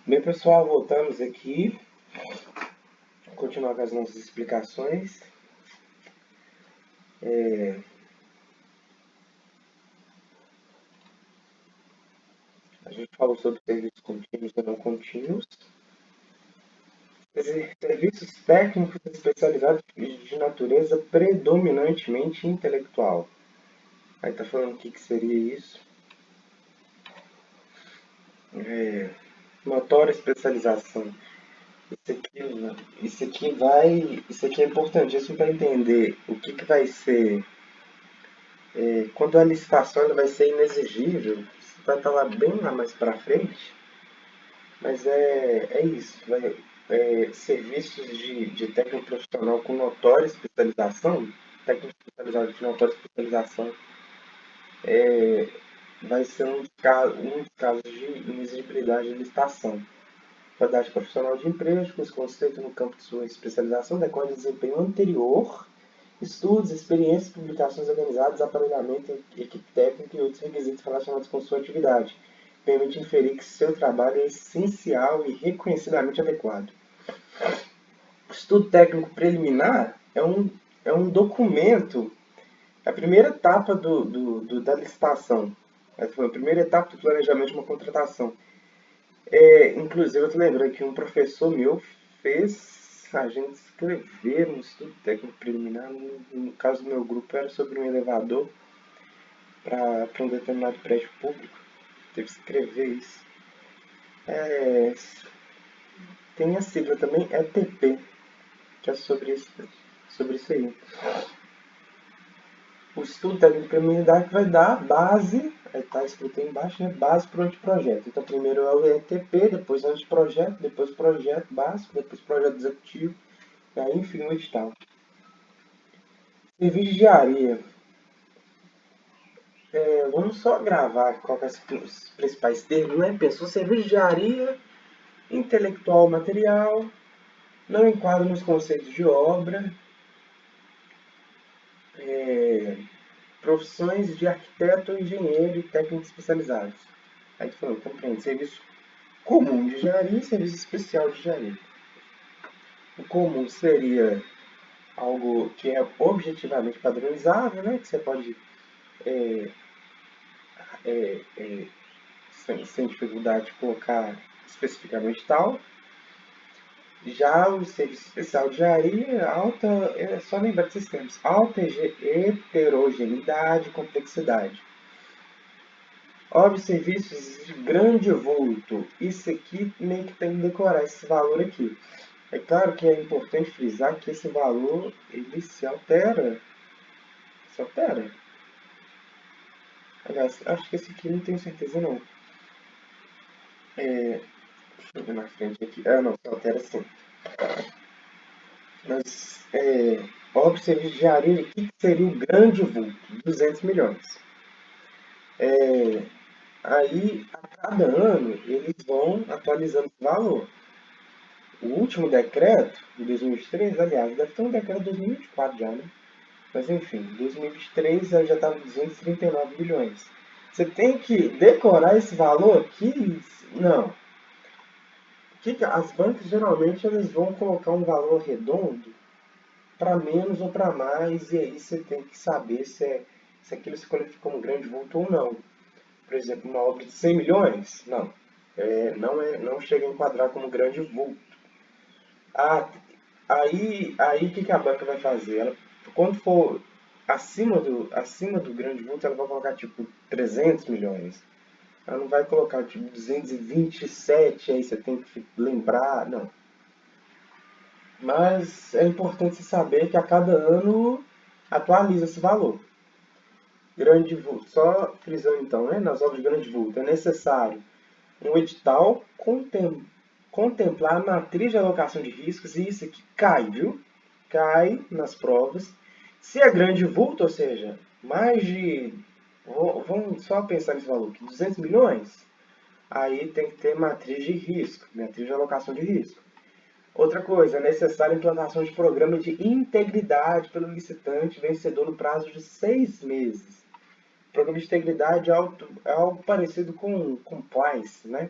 Bem, pessoal, voltamos aqui. Vou continuar com as nossas explicações. A gente falou sobre serviços contínuos e não contínuos. Serviços técnicos especializados de natureza predominantemente intelectual. Aí tá falando o que seria isso. Notória especialização. Isso aqui é importantíssimo para entender o que vai ser. Quando a licitação ela vai ser inexigível, isso vai estar lá bem lá mais para frente. Mas é isso. Serviços de técnico profissional com notória especialização, técnico especializado de notória especialização, vai ser um dos casos de inexigibilidade de licitação. Qualidade profissional de emprego, cujo conceito no campo de sua especialização decorre de desempenho anterior, estudos, experiências, publicações organizadas, aparelhamento, equipe técnica e outros requisitos relacionados com sua atividade. Permite inferir que seu trabalho é essencial e reconhecidamente adequado. O estudo técnico preliminar é um documento, a primeira etapa da licitação. Essa foi a primeira etapa do planejamento de uma contratação. Inclusive, eu te lembrando que um professor meu fez a gente escrever um estudo técnico preliminar. No caso do meu grupo, era sobre um elevador para um determinado prédio público. Teve que escrever isso. É, tem a sigla também, ETP, que é sobre isso aí. O estudo técnico preliminar que vai dar a base, aí está escrito aí embaixo, né? Base para o anteprojeto. Então, primeiro é o ETP, depois anteprojeto, depois projeto básico, depois projeto executivo, e aí, enfim, o edital. Serviço de engenharia. Vamos só gravar qual que são os principais termos, né? Pessoa, serviço de engenharia, intelectual material, não enquadra nos conceitos de obra, profissões de arquiteto, engenheiro e técnico especializados. Aí tu falou, compreende serviço comum de engenharia e serviço especial de engenharia. O comum seria algo que é objetivamente padronizável, né? Que você pode, é, é, sem dificuldade, colocar especificamente tal. Já o serviço especial de engenharia, é só lembrar desses termos, alta heterogeneidade e complexidade. Óbvio, serviços de grande vulto. Isso aqui meio que tem que decorar esse valor aqui. É claro que é importante frisar que esse valor ele se altera. Se altera. Aliás, acho que esse aqui não tenho certeza não. Deixa eu ver na frente aqui. Ah, não, se altera sim. Mas, óbvio, serviço de engenharia, o que seria o grande vulto? 200 milhões. Aí, a cada ano, eles vão atualizando esse valor. O último decreto, de 2023, aliás, deve ter um decreto de 2024 já, né? Mas enfim, 2023 já estava 239 bilhões. Você tem que decorar esse valor aqui? Não. As bancas geralmente elas vão colocar um valor redondo para menos ou para mais, e aí você tem que saber se aquilo se qualifica como grande vulto ou não. Por exemplo, uma obra de 100 milhões? Não. Não chega a enquadrar como grande vulto. Ah, aí o que a banca vai fazer? Ela, quando for acima do grande vulto, ela vai colocar tipo 300 milhões. Ela não vai colocar tipo 227, aí você tem que lembrar, não. Mas é importante você saber que a cada ano atualiza esse valor. Grande vulto, só frisando então, né, nas obras de grande vulto, é necessário um edital contemplar a matriz de alocação de riscos, e isso aqui cai, viu? Cai nas provas. Se é grande vulto, ou seja, mais de. Vamos só pensar nesse valor aqui, 200 milhões? Aí tem que ter matriz de risco, matriz de alocação de risco. Outra coisa, é necessária a implantação de programa de integridade pelo licitante vencedor no prazo de 6 meses. Programa de integridade é algo parecido com compliance, né?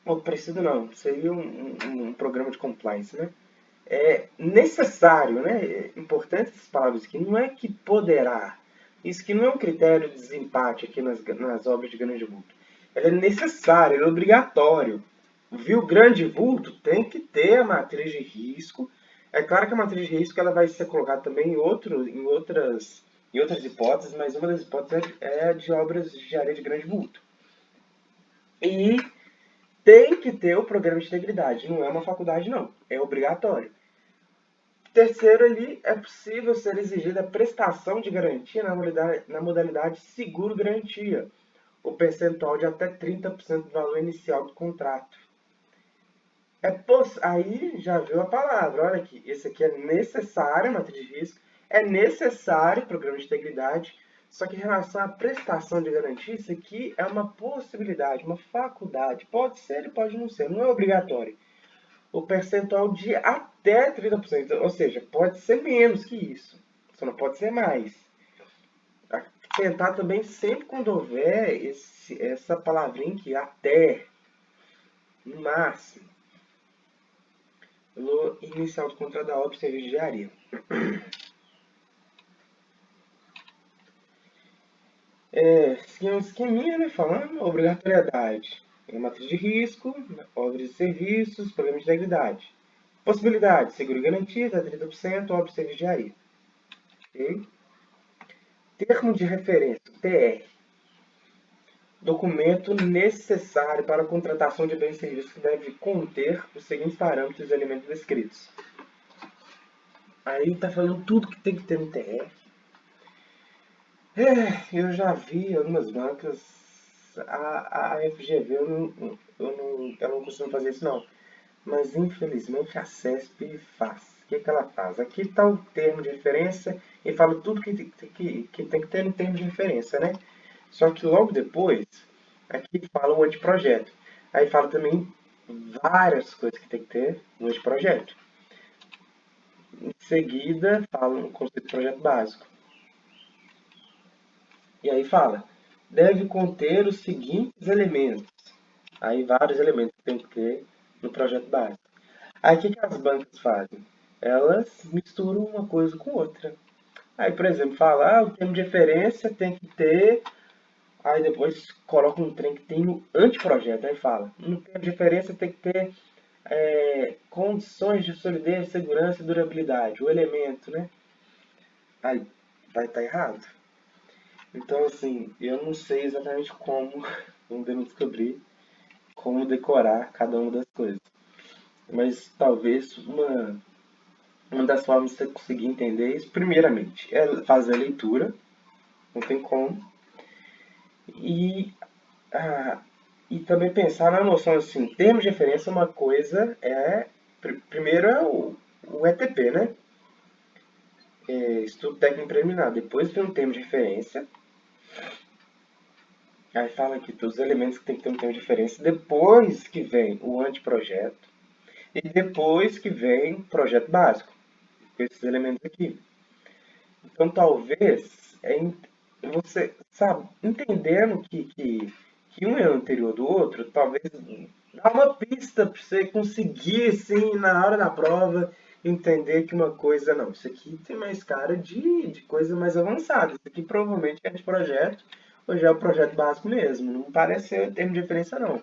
Ou precisa não, seria um programa de compliance, né? É necessário, né? É importante essas palavras aqui, não é que poderá. Isso aqui não é um critério de desempate aqui nas obras de grande vulto. Ele é necessário, ele é obrigatório. Viu grande vulto, tem que ter a matriz de risco. É claro que a matriz de risco ela vai ser colocada também em outras hipóteses, mas uma das hipóteses é a de obras de engenharia de grande vulto. E tem que ter o programa de integridade, não é uma faculdade não, é obrigatório. Terceiro, ali é possível ser exigida a prestação de garantia na modalidade seguro-garantia, o percentual de até 30% do valor inicial do contrato. Aí já viu a palavra, olha aqui, esse aqui é necessário, matriz de risco, é necessário programa de integridade, só que em relação à prestação de garantia, isso aqui é uma possibilidade, uma faculdade, pode ser e pode não ser, não é obrigatório. O percentual de até 30%, ou seja, pode ser menos que isso, só não pode ser mais. Tentar também sempre quando houver essa palavrinha aqui, até, no máximo, no inicial do contrato da obra e serviço de engenharia. Um esqueminha, né, falando obrigatoriedade. Matriz de risco, obras e serviços, programa de integridade. Possibilidade, seguro e garantia, até 30%, obra e serviço de engenharia. Ok? Termo de referência, TR. Documento necessário para a contratação de bens e serviços que deve conter os seguintes parâmetros e elementos descritos. Aí está falando tudo que tem que ter no TR. Eu já vi algumas bancas, a FGV ela não costuma fazer isso não, mas infelizmente a CESP faz. O que ela faz? Aqui está o termo de referência e fala tudo que tem que ter no termo de referência, né? Só que logo depois, aqui fala o anteprojeto. Aí fala também várias coisas que tem que ter no anteprojeto. Em seguida, fala um conceito de projeto básico. E aí fala, deve conter os seguintes elementos. Aí vários elementos que tem que ter no projeto básico. Aí o que as bancas fazem? Elas misturam uma coisa com outra. Aí, por exemplo, fala, o termo de referência tem que ter. Aí depois coloca um trem que tem no anteprojeto. Aí fala, no termo de referência tem que ter condições de solidez, segurança e durabilidade. O elemento, né? Aí vai estar errado. Então, assim, eu não sei exatamente como, ainda não descobri, como decorar cada uma das coisas. Mas talvez uma das formas de você conseguir entender isso, primeiramente, é fazer a leitura, não tem como. E, ah, e também pensar na noção assim, termos de referência, uma coisa primeiro é o ETP, né? Estudo técnico preliminar. Depois vem um termo de referência. Aí fala aqui todos os elementos que tem que ter um termo de referência. Depois que vem o anteprojeto. E depois que vem o projeto básico. Com esses elementos aqui. Então, talvez, você, sabe, entendendo que um é anterior do outro, talvez dá uma pista para você conseguir, assim, na hora da prova, entender que uma coisa, não, isso aqui tem mais cara de coisa mais avançada. Isso aqui provavelmente é de projeto, ou já é o projeto básico mesmo. Não parece ser termo de referência, não.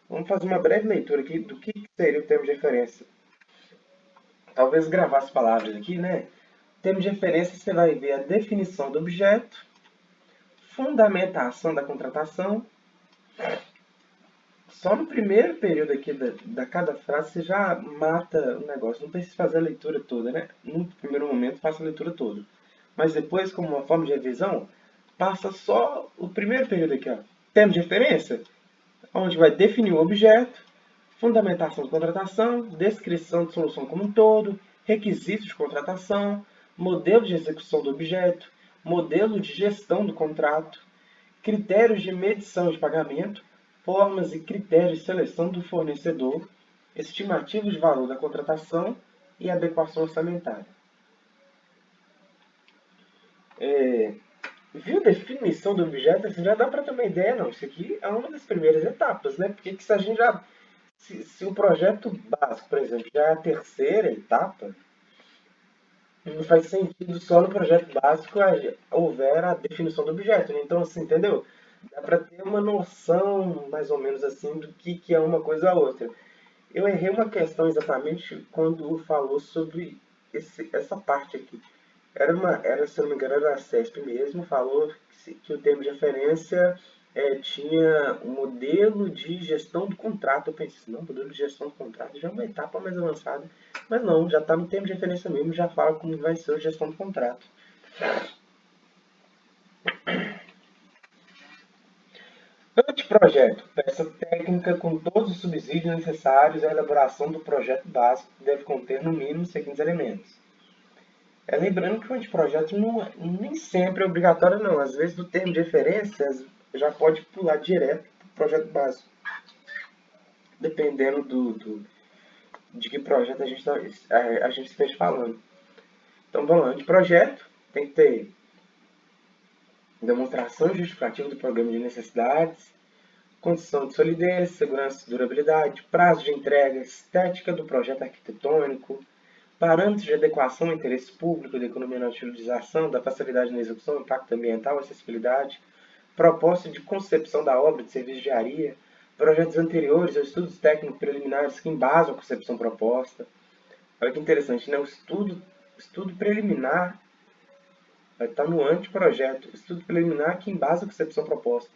Vamos fazer uma breve leitura aqui do que seria o termo de referência. Talvez gravar as palavras aqui, né? Termo de referência, você vai ver a definição do objeto, fundamentação da contratação. Só no primeiro período aqui da cada frase você já mata o negócio. Não precisa fazer a leitura toda, né? No primeiro momento, faça a leitura toda. Mas depois, como uma forma de revisão, passa só o primeiro período aqui, ó. Termo de referência, onde vai definir o objeto, fundamentação de contratação, descrição de solução como um todo, requisitos de contratação, modelo de execução do objeto, modelo de gestão do contrato, critérios de medição de pagamento, formas e critérios de seleção do fornecedor, estimativa de valor da contratação e adequação orçamentária. Viu definição do objeto? Assim, já dá para ter uma ideia, não. Isso aqui é uma das primeiras etapas, né? Porque que se a gente já. Se o projeto básico, por exemplo, já é a terceira etapa, não faz sentido só no projeto básico houver a definição do objeto, né? Então, assim, entendeu? Dá para ter uma noção, mais ou menos assim, do que é uma coisa a outra. Eu errei uma questão exatamente quando falou sobre essa parte aqui. Se não me engano, era a CESP mesmo, falou que o termo de referência tinha um modelo de gestão do contrato. Eu pensei, não, modelo de gestão do contrato já é uma etapa mais avançada. Mas não, já está no termo de referência mesmo, já fala como vai ser a gestão do contrato. Anteprojeto, peça técnica com todos os subsídios necessários à elaboração do projeto básico, que deve conter no mínimo os seguintes elementos. Lembrando que o anteprojeto nem sempre é obrigatório, não. Às vezes, do termo de referência, já pode pular direto para o projeto básico, dependendo de que projeto a gente esteja falando. Então, vamos lá. Anteprojeto tem que ter demonstração justificativa do programa de necessidades, condição de solidez, segurança e durabilidade, prazo de entrega, estética do projeto arquitetônico, parâmetros de adequação ao interesse público, da economia na utilização, da facilidade na execução, impacto ambiental, acessibilidade, proposta de concepção da obra de serviço de engenharia, projetos anteriores ou estudos técnicos preliminares que embasam a concepção proposta. Olha que interessante, né? Estudo preliminar vai estar no anteprojeto. Estudo preliminar que embasa a concepção proposta.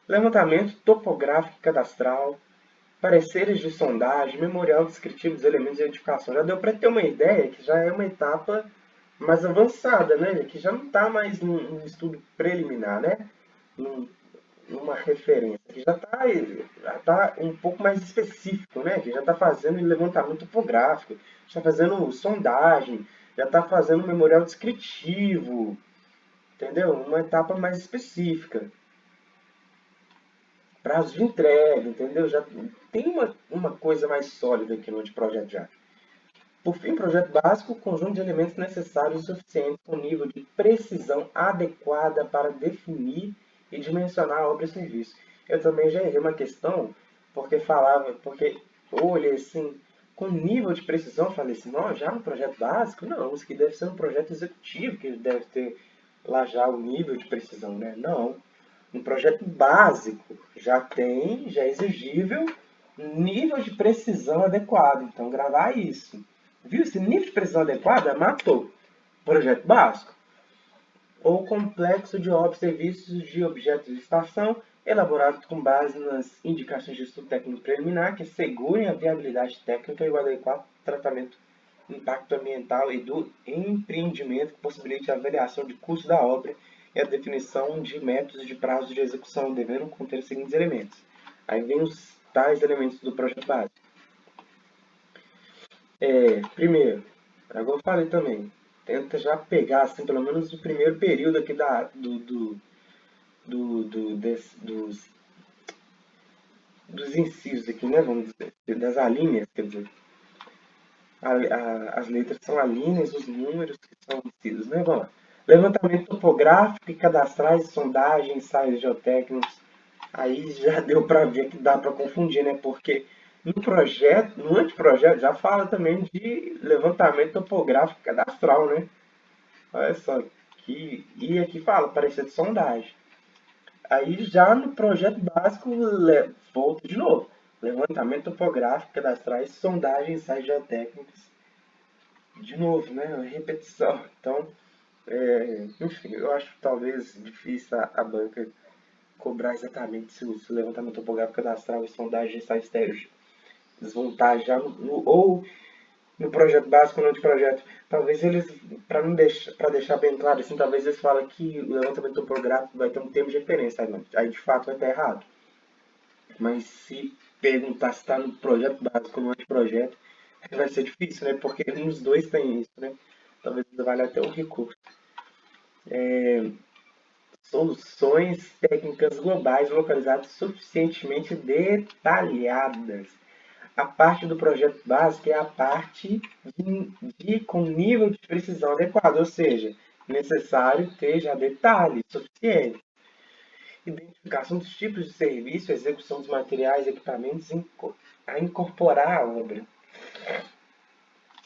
Levantamento topográfico e cadastral, pareceres de sondagem, memorial descritivo dos elementos de edificação. Já deu para ter uma ideia que já é uma etapa mais avançada, né? Que já não está mais num estudo preliminar, né? Numa referência, que já tá um pouco mais específico, né? Que já está fazendo levantamento topográfico, já está fazendo sondagem, já está fazendo memorial descritivo, entendeu? Uma etapa mais específica. Prazo de entrega, entendeu? Já tem uma coisa mais sólida aqui no anteprojeto já. Por fim, projeto básico, conjunto de elementos necessários e suficientes com nível de precisão adequada para definir e dimensionar a obra e serviço. Eu também já errei uma questão, porque eu olhei assim, com nível de precisão, falei assim, não, já no projeto básico? Não, isso aqui deve ser um projeto executivo, que deve ter lá já o nível de precisão, né? Não. No projeto básico já é exigível nível de precisão adequado. Então, gravar isso. Viu? Esse nível de precisão adequada matou. Projeto básico. Ou complexo de obras, serviços de objetos de estação, elaborado com base nas indicações de estudo técnico preliminar que assegurem a viabilidade técnica e o adequado tratamento do impacto ambiental e do empreendimento que possibilite a avaliação de custo da obra e a definição de métodos de prazo de execução, devendo conter os seguintes elementos. Aí vem os tais elementos do projeto básico. Primeiro, agora eu falei também, tenta já pegar, assim, pelo menos o primeiro período aqui dos incisos aqui, né? Vamos dizer, das alíneas, quer dizer. As letras são alíneas, os números que são incisos, né? Vamos lá. Levantamento topográfico e cadastrais, sondagens, ensaios geotécnicos. Aí já deu para ver que dá para confundir, né? Porque no anteprojeto, já fala também de levantamento topográfico e cadastral, né? Olha só, e aqui fala parecer de sondagem. Aí já no projeto básico, volta de novo. Levantamento topográfico, cadastrais, sondagens, ensaios geotécnicos. De novo, né? Repetição. Então, enfim, eu acho talvez difícil a banca cobrar exatamente se o levantamento topográfico cadastral e sondagem ensaios estéreos desmontar já ou no projeto básico ou no anteprojeto. Talvez eles, para deixar bem claro assim, talvez eles falem que o levantamento topográfico vai ter um termo de referência, aí de fato vai estar errado. Mas se perguntar se está no projeto básico ou no anteprojeto, vai ser difícil, né? Porque nos dois tem isso, né? Talvez valha até o recurso. Soluções técnicas globais localizadas suficientemente detalhadas. A parte do projeto básico é a parte com nível de precisão adequado, ou seja, necessário ter já detalhes suficientes. Identificação dos tipos de serviço, execução dos materiais e equipamentos a incorporar à obra.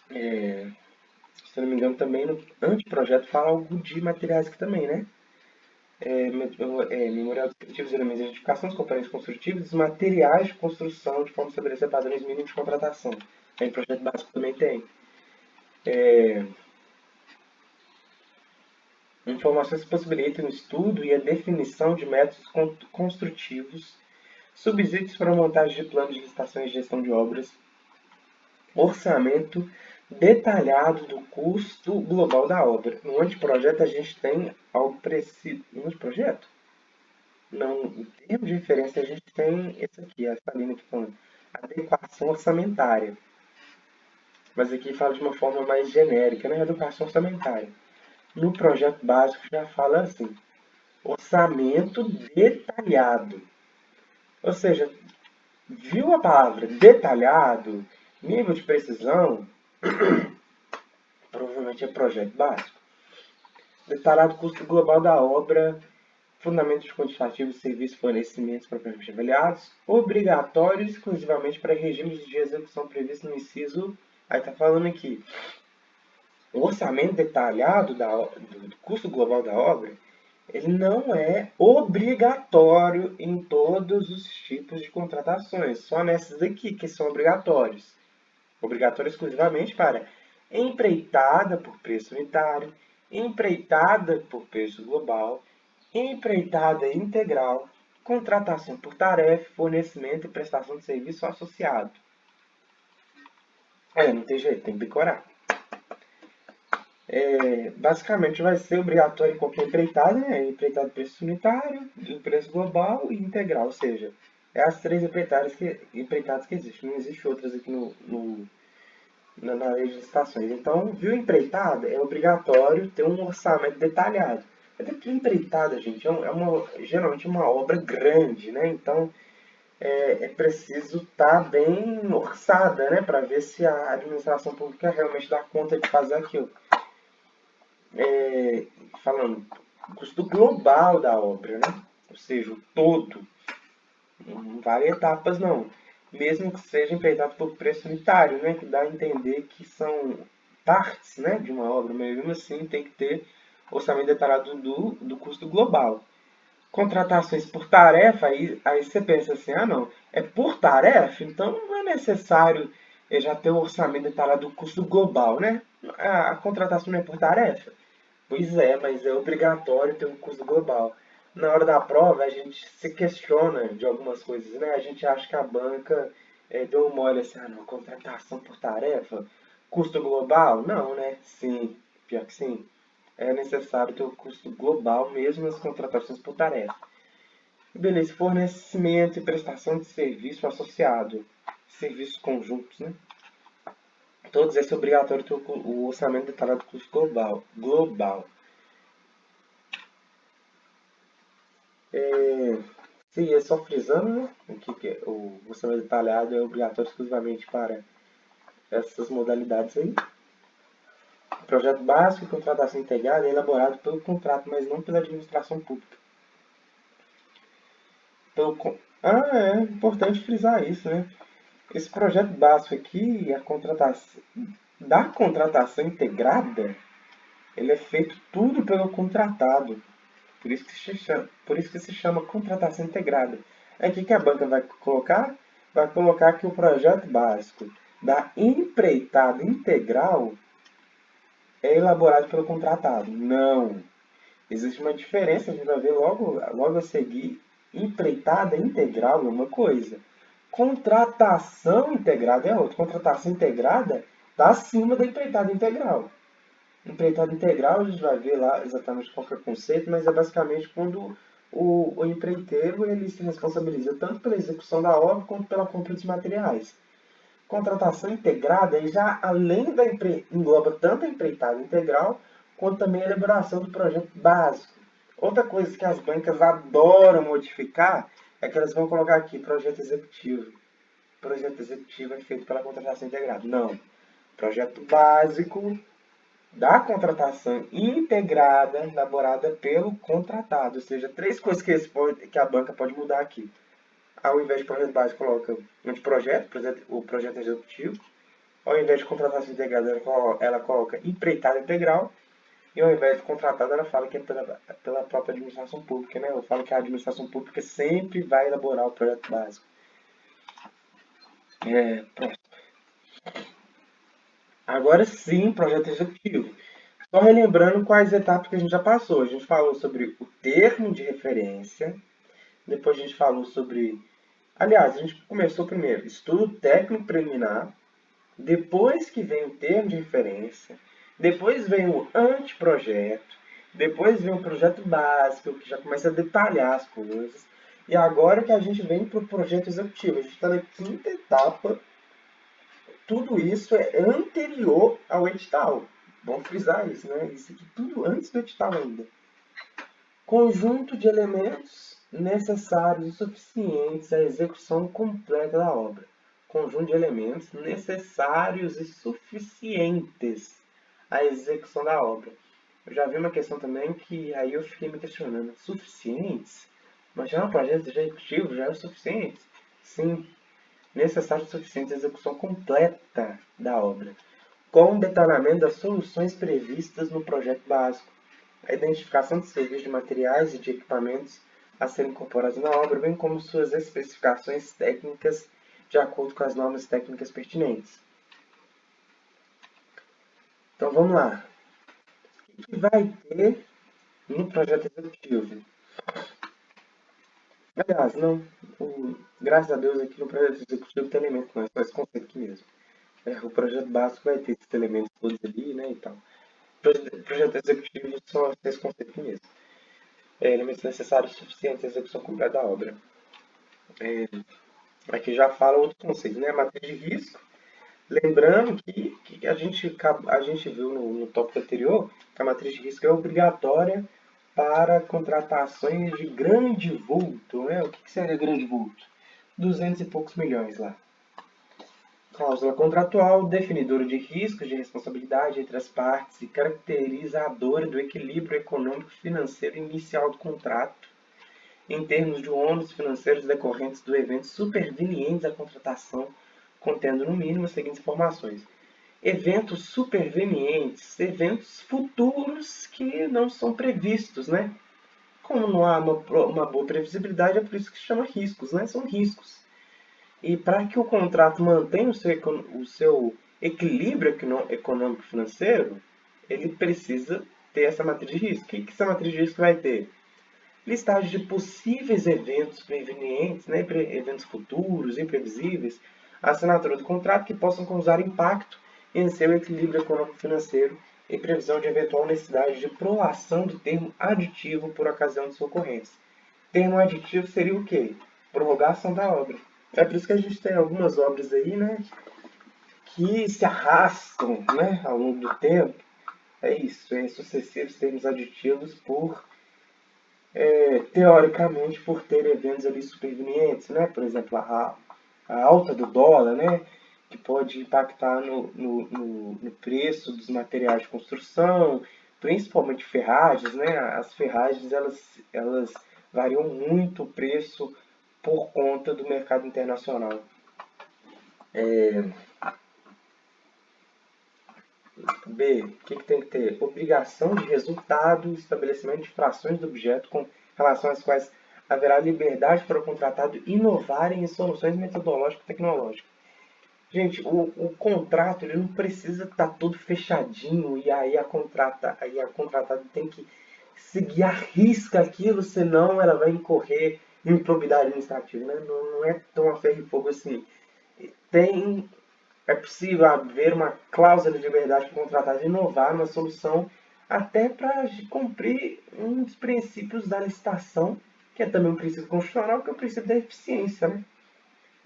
Se eu não me engano, também no anteprojeto fala algo de materiais aqui também, né? Memorial descritivo dos elementos de edificação, dos componentes construtivos, dos materiais de construção, de forma a estabelecer padrões mínimos de contratação. Aí o projeto básico também tem. Informações que possibilitam o estudo e a definição de métodos construtivos, subsídios para a montagem de planos de licitação e gestão de obras, orçamento detalhado do custo global da obra. No anteprojeto a gente tem algo preciso. No anteprojeto? Não, em termos de referência a gente tem esse aqui, essa linha aqui falando adequação orçamentária. Mas aqui fala de uma forma mais genérica, né? Adequação orçamentária. No projeto básico já fala assim, orçamento detalhado. Ou seja, viu a palavra detalhado, nível de precisão, provavelmente é projeto básico. Detalhado custo global da obra, fundamentos quantitativos, serviços, fornecimentos propriamente avaliados, obrigatório exclusivamente para regimes de execução previstos no inciso. Aí está falando aqui, o orçamento detalhado do custo global da obra, ele não é obrigatório em todos os tipos de contratações, só nessas aqui que são obrigatórios. Obrigatório exclusivamente para empreitada por preço unitário, empreitada por preço global, empreitada integral, contratação por tarefa, fornecimento e prestação de serviço associado. Não tem jeito, tem que decorar. Basicamente vai ser obrigatório em qualquer empreitada, né? Empreitada de preço unitário, de preço global e integral, ou seja, é as três empreitadas que existem. Não existe outras aqui na lei de licitações. Então, viu empreitada, é obrigatório ter um orçamento detalhado. Até porque empreitada, gente, geralmente uma obra grande, né? Então, é preciso estar bem orçada, né? Para ver se a administração pública realmente dá conta de fazer aquilo. Falando, custo global da obra, né? Ou seja, o todo. Não vale etapas, não. Mesmo que seja empreitado por preço unitário, né? Que dá a entender que são partes, né, de uma obra, mas mesmo assim tem que ter orçamento detalhado do custo global. Contratações por tarefa, aí você pensa assim, não, é por tarefa, então não é necessário já ter o orçamento detalhado do custo global, né? A contratação não é por tarefa? Pois é, mas é obrigatório ter um custo global. Na hora da prova, a gente se questiona de algumas coisas, né? A gente acha que a banca deu um mole assim, não, contratação por tarefa, custo global? Não, né? Sim, pior que sim. É necessário ter o custo global mesmo nas contratações por tarefa. Beleza, fornecimento e prestação de serviço associado. Serviços conjuntos, né? Todos esses é obrigatório ter o orçamento detalhado do custo global. Sim, é só frisando, né? O orçamento detalhado é obrigatório exclusivamente para essas modalidades aí. O projeto básico e contratação integrada é elaborado pelo contrato, mas não pela administração pública. É importante frisar isso, né? Esse projeto básico aqui, da contratação integrada, ele é feito tudo pelo contratado. Por isso que se chama contratação integrada. Aí o que a banca vai colocar? Vai colocar que o projeto básico da empreitada integral é elaborado pelo contratado. Não. Existe uma diferença, a gente vai ver logo a seguir. Empreitada integral é uma coisa. Contratação integrada é outra. Contratação integrada está acima da empreitada integral. Empreitada integral, a gente vai ver lá exatamente qual que é o conceito, mas é basicamente quando o empreiteiro ele se responsabiliza tanto pela execução da obra quanto pela compra dos materiais. Contratação integrada já além engloba tanto a empreitada integral quanto também a elaboração do projeto básico. Outra coisa que as bancas adoram modificar é que elas vão colocar aqui projeto executivo. Projeto executivo é feito pela contratação integrada. Não. Projeto básico da contratação integrada elaborada pelo contratado. Ou seja, três coisas que a banca pode mudar aqui. Ao invés de projeto básico, coloca um de o projeto executivo. Ao invés de contratação integrada, ela coloca empreitada integral. E ao invés de contratado, ela fala que é pela própria administração pública. Né? Eu falo que a administração pública sempre vai elaborar o projeto básico. Pronto. Agora sim, projeto executivo. Só relembrando quais etapas que a gente já passou. A gente falou sobre o termo de referência, depois a gente falou sobre... Aliás, a gente começou primeiro, estudo técnico preliminar, depois que vem o termo de referência, depois vem o anteprojeto, depois vem o projeto básico, que já começa a detalhar as coisas, e agora que a gente vem para o projeto executivo. A gente está na quinta etapa. Tudo isso é anterior ao edital. Vamos frisar isso, né? Isso aqui tudo antes do edital ainda. Conjunto de elementos necessários e suficientes à execução completa da obra. Conjunto de elementos necessários e suficientes à execução da obra. Eu já vi uma questão também que aí eu fiquei me questionando. Suficientes? Mas já é um projeto executivo, já é o suficiente? Sim, necessário e suficiente à execução completa da obra, com detalhamento das soluções previstas no projeto básico, a identificação de serviços de materiais e de equipamentos a serem incorporados na obra, bem como suas especificações técnicas de acordo com as normas técnicas pertinentes. Então vamos lá. O que vai ter no projeto executivo? Aliás, não. Graças a Deus aqui no projeto executivo tem elemento, não é só esse conceito aqui mesmo. O projeto básico vai ter esses elementos todos ali, né, e tal. O projeto executivo só esse conceito aqui mesmo. Elementos necessários suficientes à execução completa da obra. Aqui já fala outro conceito, né? Matriz de risco. Lembrando que a gente viu no tópico anterior que a matriz de risco é obrigatória para contratações de grande vulto. Né? O que seria grande vulto? 200 e poucos milhões lá. Cláusula contratual, definidora de riscos de responsabilidade entre as partes e caracterizadora do equilíbrio econômico-financeiro inicial do contrato, em termos de ônus financeiros decorrentes do evento supervenientes à contratação, contendo no mínimo as seguintes informações. Eventos supervenientes, eventos futuros que não são previstos, né? Como não há uma boa previsibilidade, é por isso que se chama riscos, né? São riscos. E para que o contrato mantenha o seu equilíbrio econômico-financeiro, ele precisa ter essa matriz de risco. O que essa matriz de risco vai ter? Listagem de possíveis eventos prevenientes, né, eventos futuros, imprevisíveis, a assinatura do contrato que possam causar impacto em seu equilíbrio econômico-financeiro e previsão de eventual necessidade de proação do termo aditivo por ocasião de sua ocorrência. Termo aditivo seria o quê? Prorrogação da obra. É por isso que a gente tem algumas obras aí, né, que se arrastam, né, ao longo do tempo. É isso, sucessivos termos aditivos teoricamente, por ter eventos ali supervenientes, né? Por exemplo, a alta do dólar, né? Que pode impactar no preço dos materiais de construção, principalmente ferragens, né? As ferragens, elas variam muito o preço por conta do mercado internacional. B. O que tem que ter? Obrigação de resultado e estabelecimento de frações do objeto com relação às quais haverá liberdade para o contratado inovar em soluções metodológicas e tecnológicas. Gente, o contrato ele não precisa estar todo fechadinho e aí a contratada tem que seguir à risca aquilo, senão ela vai incorrer em improbidade administrativa. Né? Não é tão a ferro e fogo assim. É possível haver uma cláusula de liberdade para o contratado inovar uma solução até para cumprir um dos princípios da licitação, que é também um princípio constitucional, que é o princípio da eficiência, né?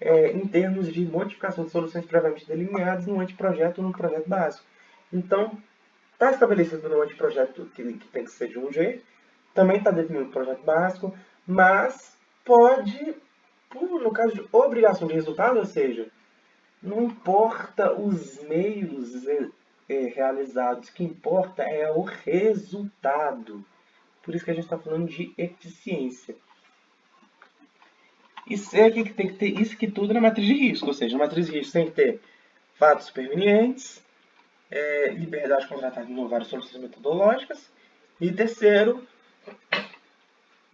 Em termos de modificação de soluções previamente delineadas no anteprojeto ou no projeto básico. Então, está estabelecido no anteprojeto que tem que ser de um jeito, também está definido no projeto básico, mas pode, no caso de obrigação de resultado, ou seja, não importa os meios realizados. O que importa é o resultado. Por isso que a gente está falando de eficiência. Isso é que tem que ter isso que tudo na matriz de risco. Ou seja, na matriz de risco tem que ter fatos supervenientes, liberdade contratada de inovar soluções metodológicas. E terceiro,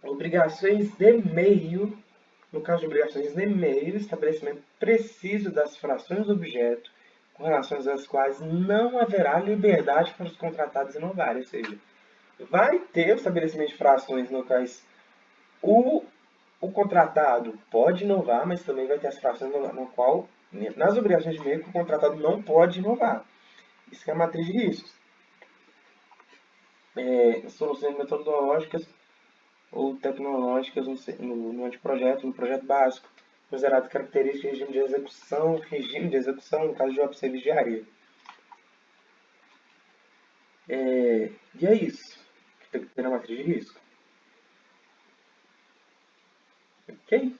obrigações de meio. No caso de obrigações de meio, estabelecimento preciso das frações do objeto, com relação às quais não haverá liberdade para os contratados inovarem. Ou seja, vai ter o estabelecimento de frações no quais o contratado pode inovar, mas também vai ter as frações no qual, nas obrigações de meio, que o contratado não pode inovar. Isso que é a matriz de riscos. Soluções metodológicas ou tecnológicas no anteprojeto, no projeto básico, considerado características de regime de execução, no caso de OPC Vigiaria. E é isso que tem que ter na matriz de risco. Ok?